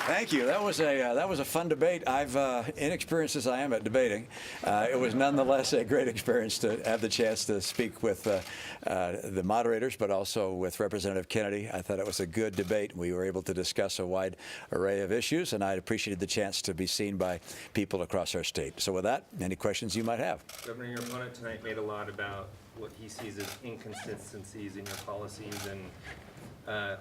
Thank you. That was a fun debate. I've inexperienced as I am at debating, it was nonetheless a great experience to have the chance to speak with the moderators, but also with Representative Kennedy. I thought it was a good debate. We were able to discuss a wide array of issues, and I appreciated the chance to be seen by people across our state. So with that, any questions you might have? Governor, your opponent tonight made a lot about what he sees as inconsistencies in your policies and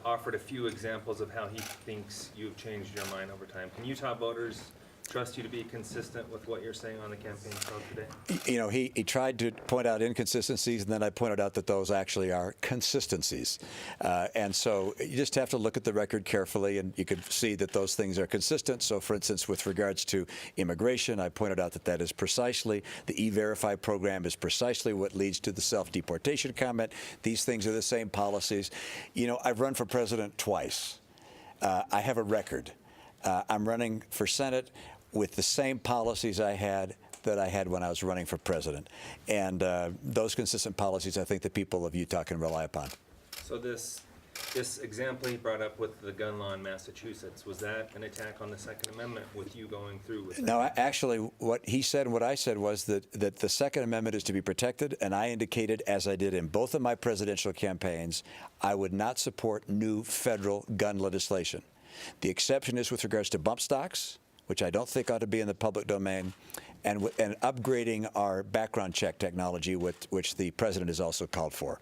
offered a few examples of how he thinks you've changed your mind over time. Can Utah voters trust you to be consistent with what you're saying on the campaign trail today? You know, he tried to point out inconsistencies, and then I pointed out that those actually are consistencies. And so you just have to look at the record carefully, and you can see that those things are consistent. So, for instance, with regards to immigration, I pointed out that that is precisely, the E-Verify program is precisely what leads to the self-deportation comment. These things are the same policies. You know, I've run for president twice. I have a record. I'm running for Senate with the same policies I had when I was running for president. And those consistent policies, I think the people of Utah can rely upon. So this example he brought up with the gun law in Massachusetts, was that an attack on the Second Amendment with you going through with that? No, actually, what he said and what I said was that the Second Amendment is to be protected, and I indicated, as I did in both of my presidential campaigns, I would not support new federal gun legislation. The exception is with regards to bump stocks, which I don't think ought to be in the public domain, and upgrading our background check technology, which the president has also called for.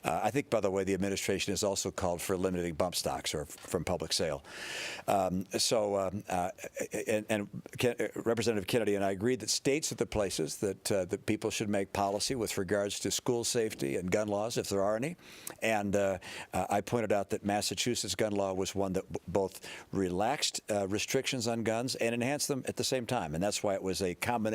I think, by the way, the administration has also called for eliminating bump stocks or from public sale. Representative Kennedy and I agreed that states are the places that people should make policy with regards to school safety and gun laws, if there are any. And I pointed out that Massachusetts gun law was one that both relaxed restrictions on guns and enhanced them at the same time. And that's why it was a combination.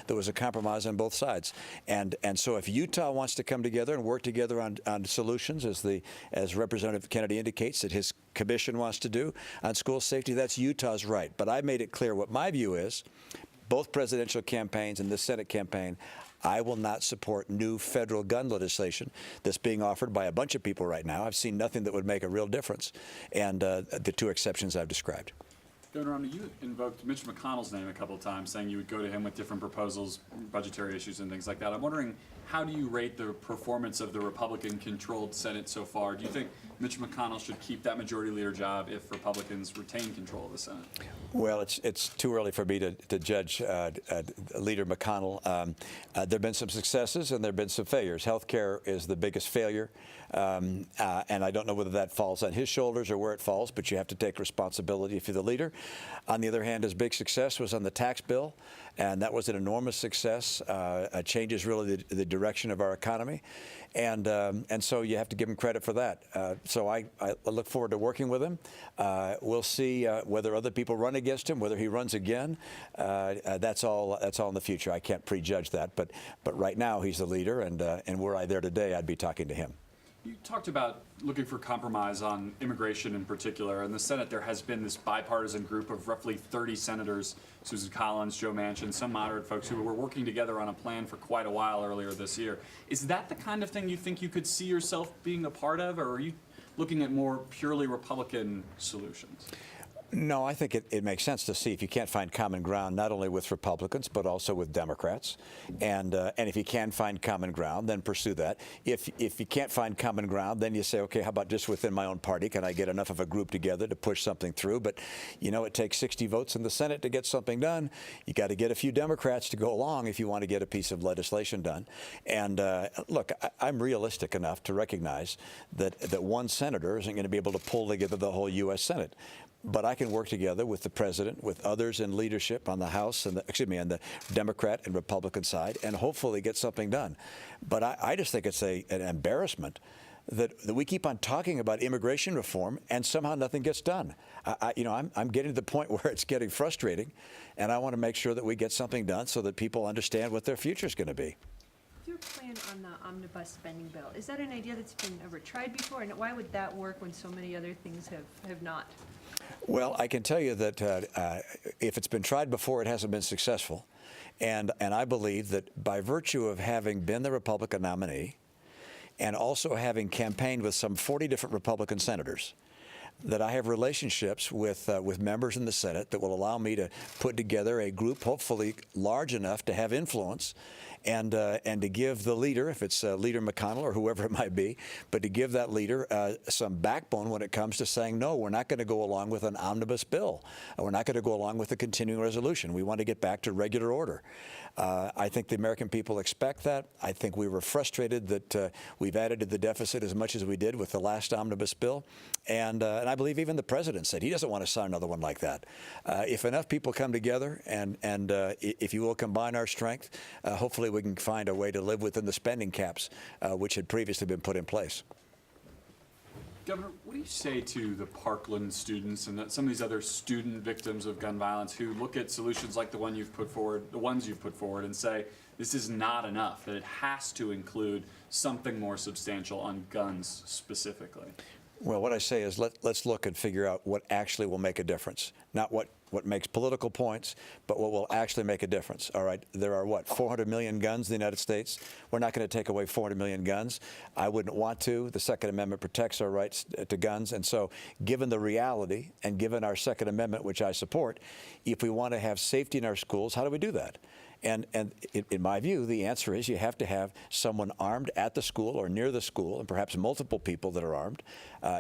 There was a compromise on both sides. And so if Utah wants to come together and work together on solutions, as Representative Kennedy indicates that his commission wants to do on school safety, that's Utah's right. But I made it clear what my view is. Both presidential campaigns and this Senate campaign, I will not support new federal gun legislation that's being offered by a bunch of people right now. I've seen nothing that would make a real difference, and the two exceptions I've described. Governor Romney, you invoked Mitch McConnell's name a couple of times, saying you would go to him with different proposals, budgetary issues and things like that. I'm wondering, how do you rate the performance of the Republican-controlled Senate so far? Do you think Mitch McConnell should keep that majority leader job if Republicans retain control of the Senate? Well, it's too early for me to judge Leader McConnell. There have been some successes and there have been some failures. Healthcare is the biggest failure, and I don't know whether that falls on his shoulders or where it falls, but you have to take responsibility if you're the leader. On the other hand, his big success was on the tax bill, and that was an enormous success. Changes really the direction of our economy, and so you have to give him credit for that. So I look forward to working with him. We'll see whether other people run against him, whether he runs again. That's all in the future. I can't prejudge that, but right now he's the leader, and were I there today, I'd be talking to him. You talked about looking for compromise on immigration in particular. In the Senate, there has been this bipartisan group of roughly 30 senators, Susan Collins, Joe Manchin, some moderate folks who were working together on a plan for quite a while earlier this year. Is that the kind of thing you think you could see yourself being a part of, or are you looking at more purely Republican solutions? No, I think it makes sense to see if you can't find common ground, not only with Republicans, but also with Democrats. And if you can find common ground, then pursue that. If you can't find common ground, then you say, okay, how about just within my own party? Can I get enough of a group together to push something through? But, you know, it takes 60 votes in the Senate to get something done. You got to get a few Democrats to go along if you want to get a piece of legislation done. And look, I'm realistic enough to recognize that one senator isn't going to be able to pull together the whole U.S. Senate. But I can work together with the president, with others in leadership on the House and on the Democrat and Republican side, and hopefully get something done. But I just think it's an embarrassment that we keep on talking about immigration reform and somehow nothing gets done. I'm getting to the point where it's getting frustrating, and I want to make sure that we get something done so that people understand what their future is going to be. Your plan on the omnibus spending bill, is that an idea that's been ever tried before, and why would that work when so many other things have not? Well, I can tell you that if it's been tried before, it hasn't been successful. And I believe that by virtue of having been the Republican nominee and also having campaigned with some 40 different Republican senators, that I have relationships with members in the Senate that will allow me to put together a group, hopefully large enough to have influence, and to give the leader, if it's Leader McConnell or whoever it might be, but to give that leader some backbone when it comes to saying, no, we're not going to go along with an omnibus bill. We're not going to go along with a continuing resolution. We want to get back to regular order. I think the American people expect that. I think we were frustrated that we've added to the deficit as much as we did with the last omnibus bill. And I believe even the president said he doesn't want to sign another one like that. If enough people come together and if you will combine our strength, hopefully we can find a way to live within the spending caps which had previously been put in place. Governor, what do you say to the Parkland students and some of these other student victims of gun violence who look at solutions like the ones you've put forward, and say this is not enough, that it has to include something more substantial on guns specifically? Well, what I say is let's look and figure out what actually will make a difference, not what makes political points, but what will actually make a difference. All right, there are, 400 million guns in the United States? We're not going to take away 400 million guns. I wouldn't want to. The Second Amendment protects our rights to guns. And so given the reality and given our Second Amendment, which I support, if we want to have safety in our schools, how do we do that? And in my view, the answer is you have to have someone armed at the school or near the school, and perhaps multiple people that are armed.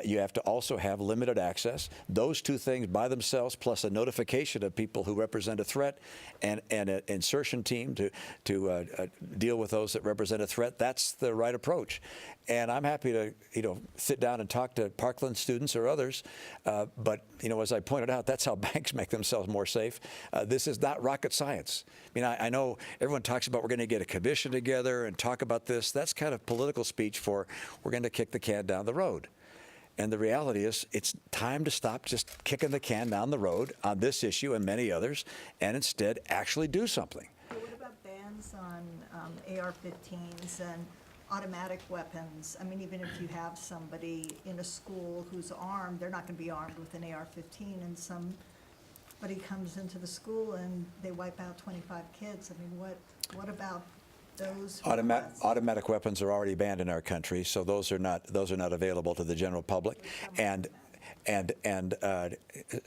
You have to also have limited access. Those two things by themselves, plus a notification of people who represent a threat, and an insertion team to deal with those that represent a threat. That's the right approach. And I'm happy to sit down and talk to Parkland students or others. But as I pointed out, that's how banks make themselves more safe. This is not rocket science. I mean, I know everyone talks about we're going to get a commission together and talk about this. That's kind of political speech for we're going to kick the can down the road. And the reality is it's time to stop just kicking the can down the road on this issue and many others, and instead actually do something. What about bans on AR-15s and automatic weapons? I mean, even if you have somebody in a school who's armed, they're not going to be armed with an AR-15, and somebody comes into the school and they wipe out 25 kids. I mean, what about those? Automatic weapons are already banned in our country, so those are not available to the general public,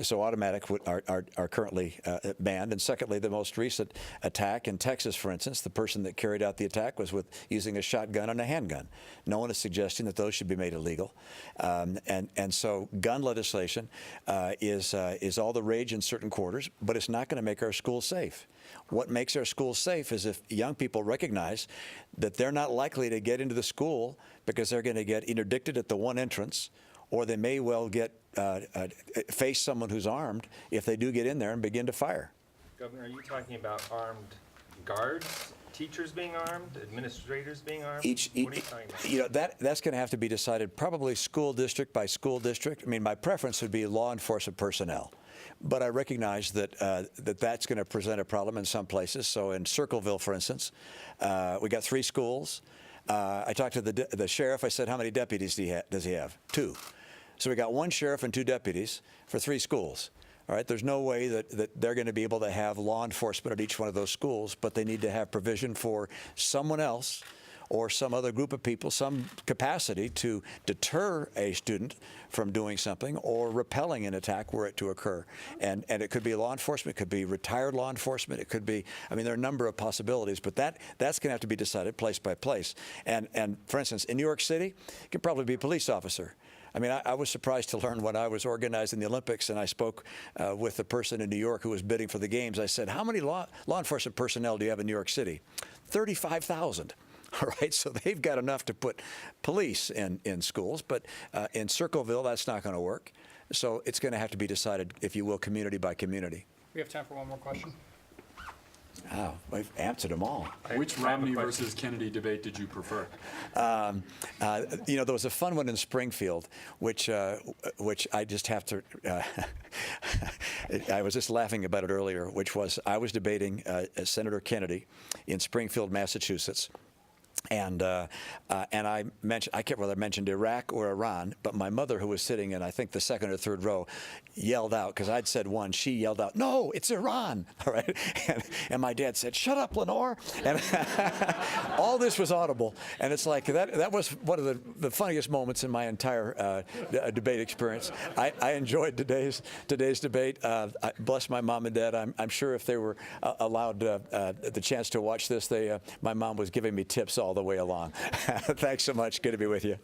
so automatic are currently banned. And secondly, the most recent attack in Texas, for instance, the person that carried out the attack was using a shotgun and a handgun. No one is suggesting that those should be made illegal. And so gun legislation is all the rage in certain quarters, but it's not going to make our schools safe. What makes our schools safe is if young people recognize that they're not likely to get into the school because they're going to get interdicted at the one entrance, or they may well face someone who's armed if they do get in there and begin to fire. Governor, are you talking about armed guards, teachers being armed, administrators being armed? What are you talking about? That's going to have to be decided probably school district by school district. I mean, my preference would be law enforcement personnel. But I recognize that that's going to present a problem in some places. So in Circleville, for instance, we got 3 schools. I talked to the sheriff. I said, how many deputies does he have? 2. So we got 1 sheriff and 2 deputies for 3 schools. All right, there's no way that they're going to be able to have law enforcement at each one of those schools, but they need to have provision for someone else or some other group of people, some capacity to deter a student from doing something or repelling an attack were it to occur. And it could be law enforcement, it could be retired law enforcement, it could be, I mean, there are a number of possibilities, but that's going to have to be decided place by place. And for instance, in New York City, it could probably be a police officer. I mean, I was surprised to learn when I was organizing the Olympics and I spoke with the person in New York who was bidding for the games. I said, how many law enforcement personnel do you have in New York City? 35,000. All right, so they've got enough to put police in schools, but in Circleville, that's not going to work. So it's going to have to be decided, if you will, community by community. We have time for one more question. Oh, we've answered them all. Which Romney versus Kennedy debate did you prefer? There was a fun one in Springfield, which I just have to. I was just laughing about it earlier, which was I was debating Senator Kennedy in Springfield, Massachusetts. And I mentioned, I can't remember whether I mentioned Iraq or Iran, but my mother, who was sitting in, I think, the second or third row, yelled out, because I'd said one, she yelled out, "No, it's Iran," all right? And my dad said, "Shut up, Lenore." And all this was audible. And it's like, that was one of the funniest moments in my entire debate experience. I enjoyed today's debate. Bless my mom and dad. I'm sure if they were allowed the chance to watch this, my mom was giving me tips all the way along. Thanks so much. Good to be with you.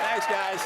Thanks, guys.